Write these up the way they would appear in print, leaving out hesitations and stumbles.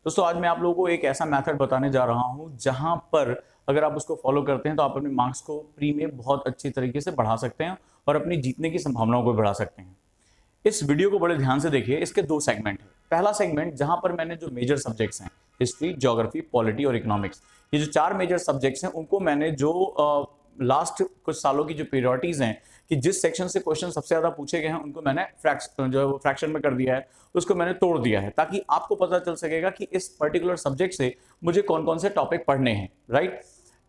दोस्तों आज मैं आप लोगों को एक ऐसा मेथड बताने जा रहा हूं जहां पर अगर आप उसको फॉलो करते हैं तो आप अपने मार्क्स को प्री में बहुत अच्छी तरीके से बढ़ा सकते हैं और अपनी जीतने की संभावनाओं को बढ़ा सकते हैं। इस वीडियो को बड़े ध्यान से देखिए। इसके दो सेगमेंट हैं। पहला सेगमेंट जहां पर मैंने जो मेजर सब्जेक्ट्स हैं हिस्ट्री, ज्योग्राफी, पॉलिटी और इकोनॉमिक्स, ये जो चार मेजर सब्जेक्ट्स हैं उनको मैंने जो लास्ट कुछ सालों की जो प्रायोरिटीज हैं कि जिस सेक्शन से क्वेश्चन सबसे ज्यादा पूछे गए हैं उनको मैंने फ्रैक्शन में कर दिया है, उसको मैंने तोड़ दिया है ताकि आपको पता चल सकेगा कि इस पर्टिकुलर सब्जेक्ट से मुझे कौन कौन से टॉपिक पढ़ने हैं। राइट।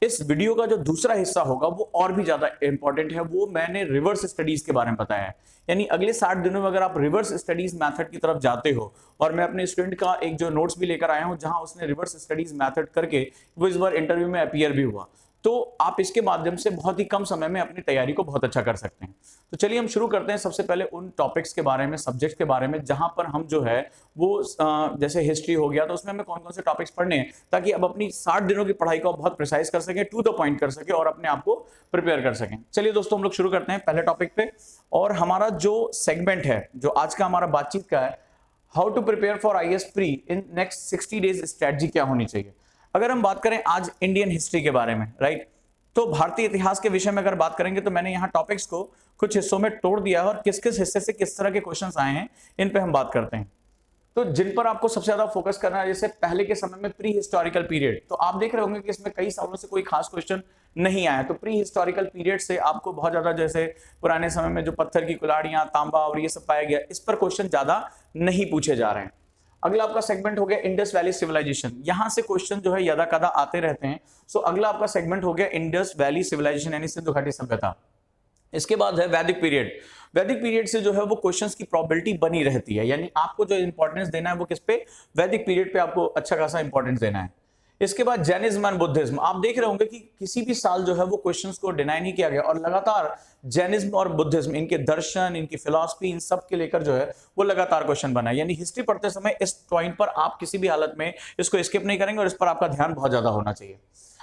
इस वीडियो का जो दूसरा हिस्सा होगा वो और भी ज्यादा इंपॉर्टेंट है। वो मैंने रिवर्स स्टडीज के बारे में बताया है। यानी अगले 60 दिनों में अगर आप रिवर्स स्टडीज मेथड की तरफ जाते हो, और मैं अपने स्टूडेंट का एक जो नोट्स भी लेकर आया हूं जहां उसने रिवर्स स्टडीज मेथड करके वो इस बार इंटरव्यू में अपीयर भी हुआ, तो आप इसके माध्यम से बहुत ही कम समय में अपनी तैयारी को बहुत अच्छा कर सकते हैं। तो चलिए हम शुरू करते हैं सबसे पहले उन टॉपिक्स के बारे में, सब्जेक्ट्स के बारे में जहां पर हम जो है वो जैसे हिस्ट्री हो गया तो उसमें हमें कौन कौन से टॉपिक्स पढ़ने हैं ताकि अब अपनी 60 दिनों की पढ़ाई को बहुत प्रिसाइज कर सके, टू द पॉइंट कर सके और अपने आप को प्रिपेयर कर सकें। चलिए दोस्तों हम लोग शुरू करते हैं पहले टॉपिक पे। और हमारा जो सेगमेंट है, जो आज का हमारा बातचीत का है, how to prepare for IAS pre in next 60 days, strategy क्या होनी चाहिए। अगर हम बात करें आज इंडियन हिस्ट्री के बारे में, राइट, तो भारतीय इतिहास के विषय में अगर बात करेंगे तो मैंने यहाँ टॉपिक्स को कुछ हिस्सों में तोड़ दिया है और किस किस हिस्से से किस तरह के क्वेश्चंस आए हैं इन पे हम बात करते हैं। तो जिन पर आपको सबसे ज्यादा फोकस करना है, जैसे पहले के समय में प्री हिस्टोरिकल पीरियड, तो आप देख रहे होंगे कि इसमें कई सालों से कोई खास क्वेश्चन नहीं आया। तो प्री हिस्टोरिकल पीरियड से आपको बहुत ज्यादा, जैसे पुराने समय में जो पत्थर की कुल्हाड़ियां, तांबा और ये सब पाया गया, इस पर क्वेश्चन ज्यादा नहीं पूछे जा रहे हैं। अगला आपका सेगमेंट हो गया इंडस वैली सिविलाइजेशन। यहां से क्वेश्चन जो है यदा कदा आते रहते हैं। सो अगला आपका सेगमेंट हो गया इंडस वैली सिविलाइजेशन यानी सिंधु घाटी सभ्यता। इसके बाद है वैदिक पीरियड। वैदिक पीरियड से जो है वो क्वेश्चंस की प्रोबेबिलिटी बनी रहती है, यानी आपको जो इंपॉर्टेंस देना है वो किस पे, वैदिक पीरियड पे आपको अच्छा खासा इंपॉर्टेंस देना है। इसके बाद जैनिज्म एंड बुद्धिज्म। आप देख रहे होंगे कि किसी भी साल जो है वो क्वेश्चंस को डिनाई नहीं किया गया और लगातार जैनिज्म और बुद्धिज्म, इनके दर्शन, इनकी फिलॉसफी, इन सब के लेकर जो है वो लगातार क्वेश्चन बना है। यानी हिस्ट्री पढ़ते समय इस पॉइंट पर आप किसी भी हालत में इसको स्किप नहीं करेंगे और इस पर आपका ध्यान बहुत ज्यादा होना चाहिए।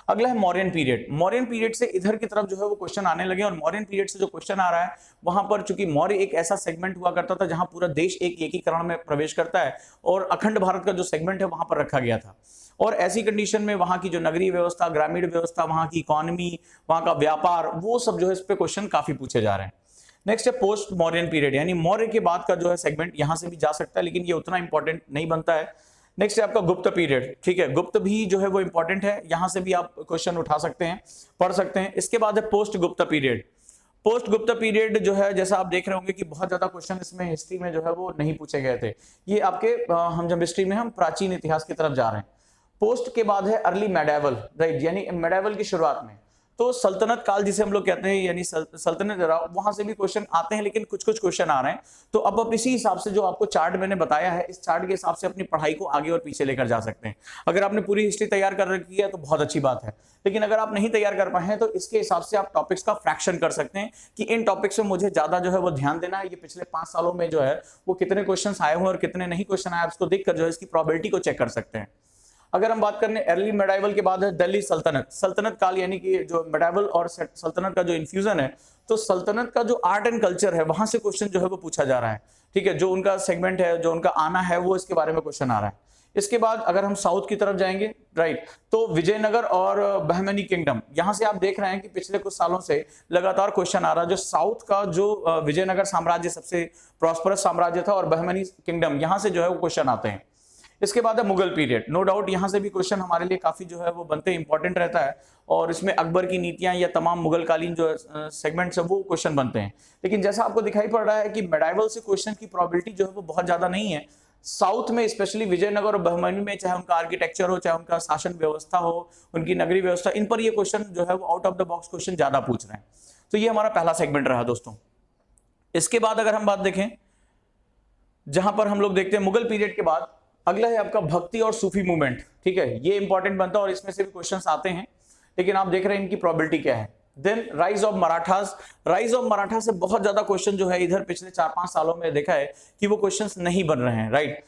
अगला है मौर्यन पीरियड। मौर्यन पीरियड से इधर की तरफ जो है वो क्वेश्चन आने लगे और मौर्यन पीरियड से जो क्वेश्चन आ रहा है वहां पर, चूंकि मौर्य एक ऐसा सेगमेंट हुआ करता था जहां पूरा देश एक एकीकरण में प्रवेश करता है और अखंड भारत का जो सेगमेंट है वहां पर रखा गया था। और ऐसी कंडीशन में वहां की जो नगरीय व्यवस्था, ग्रामीण व्यवस्था, वहां की इकोनॉमी, वहां का व्यापार, वो सब जो है इस पे क्वेश्चन काफी पूछे जा रहे हैं। नेक्स्ट है पोस्ट मौर्यन पीरियड, यानी मौर्य के बाद का जो है सेगमेंट, यहां से भी जा सकता है लेकिन ये उतना इंपॉर्टेंट नहीं बनता है। नेक्स्ट है आपका गुप्त पीरियड। ठीक है, गुप्त भी जो है वो इंपॉर्टेंट है, यहां से भी आप क्वेश्चन उठा सकते हैं, पढ़ सकते हैं। इसके बाद है पोस्ट गुप्त पीरियड। पोस्ट गुप्त पीरियड जो है, जैसा आप देख रहे होंगे कि बहुत ज्यादा क्वेश्चन इसमें हिस्ट्री में जो है वो नहीं पूछे गए थे। ये आपके हम जब हिस्ट्री में हम प्राचीन इतिहास की तरफ जा रहे हैं। पोस्ट के बाद है अर्ली मेडाइवल, राइट, यानी मेडाइवल की शुरुआत में, तो सल्तनत काल जिसे हम लोग कहते हैं, यानी सल्तनत एरा, वहां से भी क्वेश्चन आते हैं लेकिन कुछ कुछ क्वेश्चन आ रहे हैं। तो अब आप इसी हिसाब से जो आपको चार्ट मैंने बताया है, इस चार्ट के हिसाब से अपनी पढ़ाई को आगे और पीछे लेकर जा सकते हैं। अगर आपने पूरी हिस्ट्री तैयार कर रखी है तो बहुत अच्छी बात है, लेकिन अगर आप नहीं तैयार कर पाए हैं तो इसके हिसाब से आप टॉपिक्स का फ्रैक्शन कर सकते हैं कि इन टॉपिक्स में मुझे ज्यादा जो है वो ध्यान देना है। ये पिछले 5 सालों में जो है वो कितने क्वेश्चन आए हुए और कितने नहीं क्वेश्चन आए, उसको देखकर जो है इसकी प्रोबेबिलिटी को चेक कर सकते हैं। अगर हम बात करें अर्ली मेडाइवल के बाद है दिल्ली सल्तनत। सल्तनत काल यानी कि जो मेडाइवल और सल्तनत का जो इन्फ्यूजन है, तो सल्तनत का जो आर्ट एंड कल्चर है वहां से क्वेश्चन जो है वो पूछा जा रहा है। ठीक है, जो उनका सेगमेंट है, जो उनका आना है, वो इसके बारे में क्वेश्चन आ रहा है। इसके बाद अगर हम साउथ की तरफ जाएंगे, राइट, तो विजयनगर और बहमनी किंगडम, यहां से आप देख रहे हैं कि पिछले कुछ सालों से लगातार क्वेश्चन आ रहा है। जो साउथ का जो विजयनगर साम्राज्य सबसे प्रॉस्परस साम्राज्य था और बहमनी किंगडम, यहां से जो है वो क्वेश्चन आते हैं। इसके बाद है मुगल पीरियड। नो डाउट यहां से भी क्वेश्चन हमारे लिए काफी जो है वो बनते इंपॉर्टेंट रहता है और इसमें अकबर की नीतियां या तमाम मुगल कालीन जो सेगमेंट्स है वो क्वेश्चन बनते हैं। लेकिन जैसा आपको दिखाई पड़ रहा है कि मेडाइवल से क्वेश्चन की प्रोबेबिलिटी जो है वो बहुत ज्यादा नहीं है। साउथ में स्पेशली विजयनगर और बहमनी में, चाहे उनका आर्किटेक्चर हो, चाहे उनका शासन व्यवस्था हो, उनकी नगरीय व्यवस्था, इन पर ये क्वेश्चन जो है वो out of the box question ज्यादा पूछ रहे हैं। तो ये हमारा पहला सेगमेंट रहा दोस्तों। इसके बाद अगर हम बात देखें, जहां पर हम लोग देखते हैं मुगल पीरियड के बाद अगला है आपका भक्ति और सूफी मूवमेंट। ठीक है, ये इंपॉर्टेंट बनता है और इसमें से भी क्वेश्चंस आते हैं, लेकिन आप देख रहे हैं इनकी प्रोबेबिलिटी क्या है। Then rise of Marathas. Rise of Maratha से बहुत ज्यादा क्वेश्चन जो है इधर पिछले 4-5 सालों में देखा है कि वो क्वेश्चंस नहीं बन रहे हैं, राइट।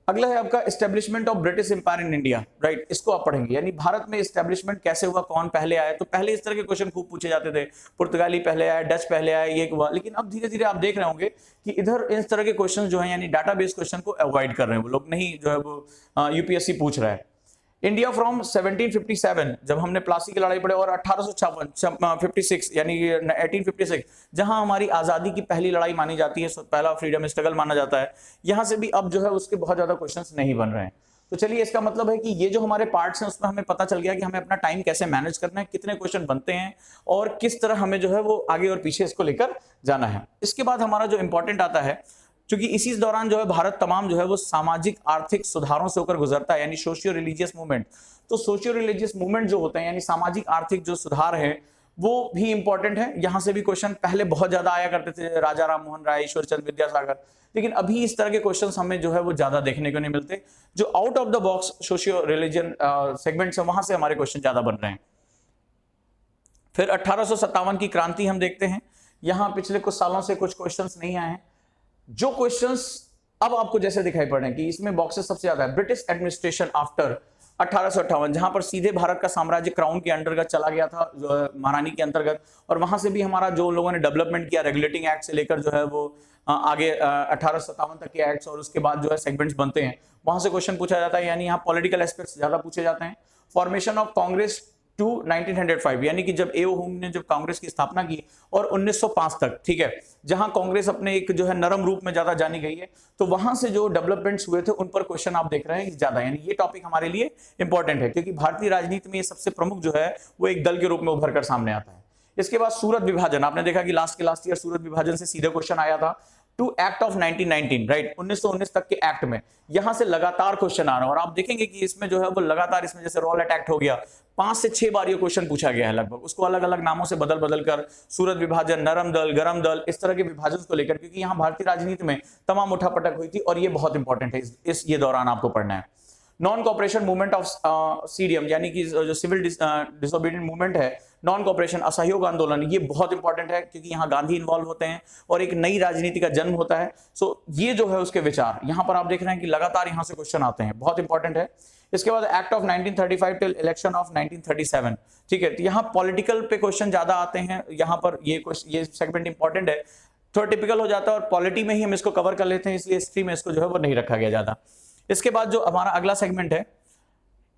अगला है आपका establishment of British Empire in India, right, इसको आप पढ़ेंगे, यानी भारत में एस्टेब्लिशमेंट कैसे हुआ, कौन पहले आया। तो पहले इस तरह के क्वेश्चन खूब पूछे जाते थे, पुर्तगाली पहले आया, डच पहले आया, ये हुआ। लेकिन अब धीरे धीरे आप देख रहे होंगे कि इधर इस तरह के क्वेश्चन जो है यानी डाटाबेस क्वेश्चन को अवॉइड कर रहे हैं वो लोग, नहीं जो है वो यूपीएससी पूछ रहा है। इंडिया फ्रॉम 1757 जब हमने प्लासी की लड़ाई पढ़े, और 1856 यानी 1856 जहां हमारी आजादी की पहली लड़ाई मानी जाती है, पहला फ्रीडम स्ट्रगल माना जाता है, यहां से भी अब जो है उसके बहुत ज्यादा क्वेश्चंस नहीं बन रहे हैं। तो चलिए, इसका मतलब है कि ये जो हमारे पार्ट्स हैं उसमें हमें पता चल गया कि हमें अपना टाइम कैसे मैनेज करना है, कितने क्वेश्चन बनते हैं और किस तरह हमें जो है वो आगे और पीछे इसको लेकर जाना है। इसके बाद हमारा जो इंपॉर्टेंट आता है, क्योंकि इसी दौरान जो है भारत तमाम जो है वो सामाजिक आर्थिक सुधारों से होकर गुजरता है, यानी सोशियो रिलीजियस मूवमेंट। तो सोशियो रिलीजियस मूवमेंट जो होते हैं यानी सामाजिक आर्थिक जो सुधार है वो भी इंपॉर्टेंट है। यहां से भी क्वेश्चन पहले बहुत ज्यादा आया करते थे, राजा राम मोहन राय, ईश्वरचंद विद्यासागर, लेकिन अभी इस तरह के क्वेश्चन हमें जो है वो ज्यादा देखने को नहीं मिलते। जो out of the box socio religion segments है वहां से हमारे क्वेश्चन ज्यादा बन रहे हैं। फिर 1857 की क्रांति हम देखते हैं, यहां पिछले कुछ सालों से कुछ क्वेश्चंस नहीं आए हैं। जो क्वेश्चंस अब आपको जैसे दिखाई पड़ रहे हैं कि इसमें बॉक्सेस सबसे ज्यादा है, ब्रिटिश एडमिनिस्ट्रेशन आफ्टर 1858, जहां पर सीधे भारत का साम्राज्य क्राउन के अंतर्गत चला गया था, महारानी के अंतर्गत, और वहां से भी हमारा जो लोगों ने डेवलपमेंट किया रेगुलेटिंग एक्ट से लेकर जो है वो आगे 1857 तक के एक्ट्स, और उसके बाद जो है सेगमेंट्स बनते हैं, वहां से क्वेश्चन पूछा जाता है, यानी यहाँ पॉलिटिकल एस्पेक्ट्स ज्यादा पूछे जाते हैं। फॉर्मेशन ऑफ कांग्रेस टू 1905, यानी कि जब एओ हुम ने जब कांग्रेस की स्थापना की, और 1905 तक, ठीक है, जहां कांग्रेस अपने एक जो है नरम रूप में ज्यादा जानी गई है, तो वहां से जो डेवलपमेंट्स हुए थे उन पर क्वेश्चन आप देख रहे हैं ज्यादा, यानी ये टॉपिक हमारे लिए इंपॉर्टेंट है, क्योंकि भारतीय राजनीति में ये सबसे प्रमुख जो है वो एक दल के रूप में उभर कर सामने आता है। इसके बाद सूरत विभाजन, आपने देखा कि लास्ट ईयर सूरत विभाजन से सीधे क्वेश्चन आया था, टू एक्ट ऑफ 1919, राइट, 1919 तक के एक्ट में, यहां से लगातार क्वेश्चन आ रहा है, और आप देखेंगे कि इसमें जो है वो लगातार, इसमें जैसे रॉलेट एक्ट हो गया, 5 से 6 बार ये क्वेश्चन पूछा गया है लगभग, उसको अलग अलग नामों से बदल बदल कर, सूरत विभाजन, नरम दल, गरम दल, इस तरह के विभाजन को लेकर, क्योंकि यहाँ भारतीय राजनीति में तमाम उठापटक हुई थी, और ये बहुत इंपॉर्टेंट है, इस ये दौरान आपको पढ़ना है। Non cooperation movement of CDM, यानी कि जो सिविल डिसोबीडियंट मूवमेंट है, नॉन कॉपरेशन असहयोग आंदोलन, ये बहुत इंपॉर्टेंट है, क्योंकि यहाँ गांधी इन्वॉल्व होते हैं और एक नई राजनीति का जन्म होता है। सो ये जो है उसके विचार यहाँ पर आप देख रहे हैं कि लगातार यहाँ से क्वेश्चन आते हैं, बहुत इंपॉर्टेंट है। इसके बाद act of 1935 till election of 1937, ठीक है, तो यहाँ पॉलिटिकल पे क्वेश्चन ज्यादा आते हैं, यहाँ पर ये सेगमेंट इंपॉर्टेंट है, थोड़ा टिपिकल हो जाता है, और पॉलिटी में ही हम इसको कवर कर लेते हैं, इसलिए हिस्ट्री में इसको जो है वो नहीं रखा गया ज्यादा। इसके बाद जो हमारा अगला सेगमेंट है,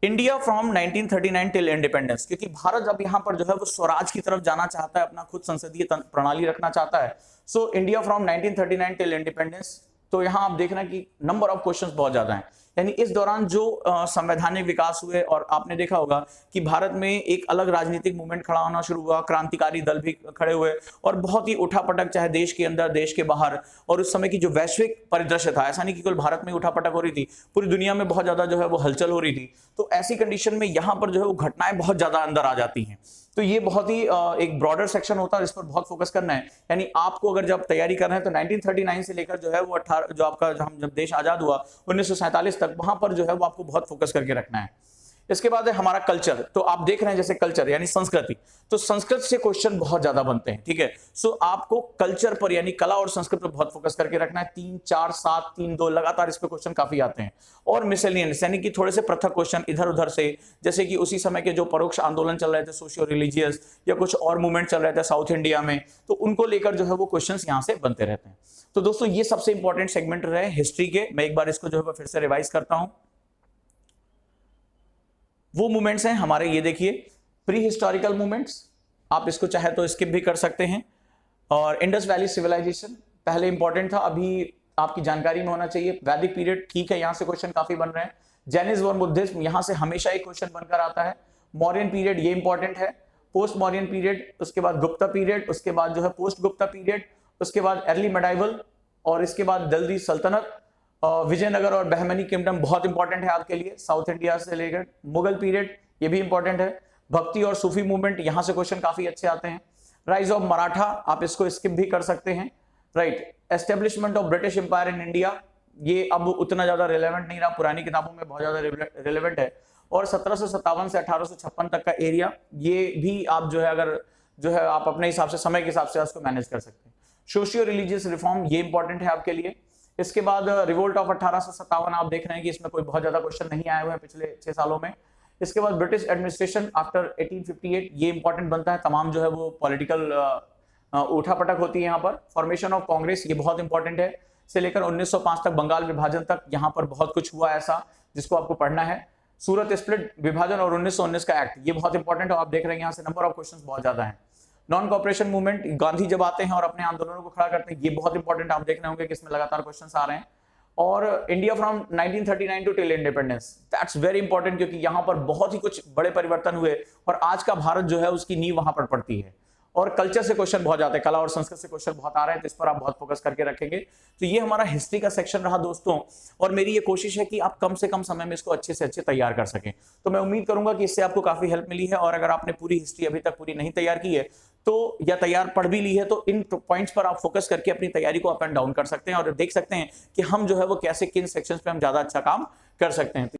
इंडिया फ्रॉम 1939 टिल इंडिपेंडेंस, क्योंकि भारत अब यहां पर जो है वो स्वराज की तरफ जाना चाहता है, अपना खुद संसदीय प्रणाली रखना चाहता है। So India from 1939 till independence, तो यहां आप देख रहे हैं कि नंबर ऑफ क्वेश्चंस बहुत ज्यादा हैं, यानी इस दौरान जो संवैधानिक विकास हुए, और आपने देखा होगा कि भारत में एक अलग राजनीतिक मूवमेंट खड़ा होना शुरू हुआ, क्रांतिकारी दल भी खड़े हुए, और बहुत ही उठापटक, चाहे देश के अंदर देश के बाहर, और उस समय की जो वैश्विक परिदृश्य था, ऐसा नहीं कि केवल भारत में उठापटक हो रही थी, पूरी दुनिया में बहुत ज्यादा जो है वो हलचल हो रही थी। तो ऐसी कंडीशन में यहाँ पर जो है वो घटनाएं बहुत ज्यादा अंदर आ जाती हैं। तो ये बहुत ही एक ब्रॉडर सेक्शन होता है, इस पर बहुत फोकस करना है, यानी आपको अगर जब तैयारी कर रहे हैं तो 1939 से लेकर जो है वो 18 जो आपका जब देश आजाद हुआ 1947 तक, वहां पर जो है वो आपको बहुत फोकस करके रखना है। इसके बाद है हमारा कल्चर, तो आप देख रहे हैं जैसे कल्चर यानी संस्कृति, तो संस्कृत से क्वेश्चन बहुत ज्यादा बनते हैं, ठीक है। सो आपको कल्चर पर यानी कला और संस्कृत पर बहुत फोकस करके रखना है, 3, 4, 7, 3, 2 लगातार इस पे क्वेश्चन काफी आते हैं। और मिसलेनियस यानी कि थोड़े से पृथक क्वेश्चन इधर उधर से, जैसे कि उसी समय के जो परोक्ष आंदोलन चल रहे थे सोशियो रिलीजियस, या कुछ और मूवमेंट चल रहे थे साउथ इंडिया में, तो उनको लेकर जो है वो क्वेश्चन यहाँ से बनते रहते हैं। तो दोस्तों ये सबसे इंपॉर्टेंट सेगमेंट रहे हिस्ट्री के। मैं एक बार इसको जो है फिर से रिवाइज करता हूं। वो मूवमेंट्स हैं हमारे, ये देखिए, प्री हिस्टोरिकल मूवमेंट्स, आप इसको चाहे तो स्किप भी कर सकते हैं। और इंडस वैली सिविलाइजेशन पहले इंपॉर्टेंट था, अभी आपकी जानकारी में होना चाहिए। वैदिक पीरियड, ठीक है, यहां से क्वेश्चन काफी बन रहे हैं। जैनिज्म और बुद्धिज्म, यहां से हमेशा एक क्वेश्चन बनकर आता है। मौर्यन पीरियड, ये इंपॉर्टेंट है। पोस्ट मौर्यन पीरियड, उसके बाद गुप्ता पीरियड, उसके बाद जो है पोस्ट गुप्ता पीरियड, उसके बाद अर्ली मेडाइवल, और इसके बाद दिल्ली सल्तनत, विजयनगर और बहमनी किंगडम बहुत इंपॉर्टेंट है आपके लिए, साउथ इंडिया से लेकर। मुगल पीरियड, ये भी इंपॉर्टेंट है। भक्ति और सूफी मूवमेंट, यहां से क्वेश्चन काफी अच्छे आते हैं। राइज ऑफ मराठा, आप इसको स्किप भी कर सकते हैं, right. Establishment of British Empire in India, ये अब उतना ज्यादा रिलेवेंट नहीं रहा, पुरानी किताबों में बहुत ज्यादा रिलेवेंट है। और 1757 से 1856 तक का एरिया, ये भी आप जो है अगर जो है आप अपने हिसाब से समय के हिसाब से उसको मैनेज कर सकते हैं। सोशियो रिलीजियस रिफॉर्म, ये इंपॉर्टेंट है आपके लिए। इसके बाद रिवोल्ट ऑफ 1857 आप देख रहे हैं कि इसमें कोई बहुत ज्यादा क्वेश्चन नहीं आए हुए हैं पिछले 6 सालों में। इसके बाद ब्रिटिश एडमिनिस्ट्रेशन आफ्टर 1858, ये इंपॉर्टेंट बनता है, तमाम जो है वो पॉलिटिकल उठापटक होती है यहाँ पर। फॉर्मेशन ऑफ कांग्रेस, ये बहुत इंपॉर्टेंट है, से लेकर 1905 तक, बंगाल विभाजन तक, यहाँ पर बहुत कुछ हुआ ऐसा जिसको आपको पढ़ना है। सूरत स्प्लिट विभाजन और 1919 का एक्ट, ये बहुत इंपॉर्टेंट है, आप देख रहे हैं यहाँ से नंबर ऑफ क्वेश्चंस बहुत ज्यादा हैं। नॉन कॉपरेशन मूवमेंट, गांधी जब आते हैं और अपने आंदोलनों को खड़ा करते हैं, ये बहुत इंपॉर्टेंट, आप देख रहे होंगे कि इसमें लगातार क्वेश्चंस आ रहे हैं। और India from 1939 to till independence, that's very important, क्योंकि यहाँ पर बहुत ही कुछ बड़े परिवर्तन हुए और आज का भारत जो है उसकी नींव वहां पर पड़ती है। और कल्चर से क्वेश्चन बहुत जाते हैं, कला और संस्कृत से क्वेश्चन बहुत आ रहे हैं, तो इस पर आप बहुत फोकस करके रखेंगे। तो ये हमारा हिस्ट्री का सेक्शन रहा दोस्तों, और मेरी ये कोशिश है कि आप कम से कम समय में इसको अच्छे से अच्छे तैयार कर सकें। तो मैं उम्मीद करूंगा कि इससे आपको काफी हेल्प मिली है, और अगर आपने पूरी हिस्ट्री अभी तक पूरी नहीं तैयार की है तो, या तैयार पढ़ भी ली है, तो इन पॉइंट्स पर आप फोकस करके अपनी तैयारी को अप एंड डाउन कर सकते हैं और देख सकते हैं कि हम जो है वो कैसे किन सेक्शंस पे हम ज्यादा अच्छा काम कर सकते हैं।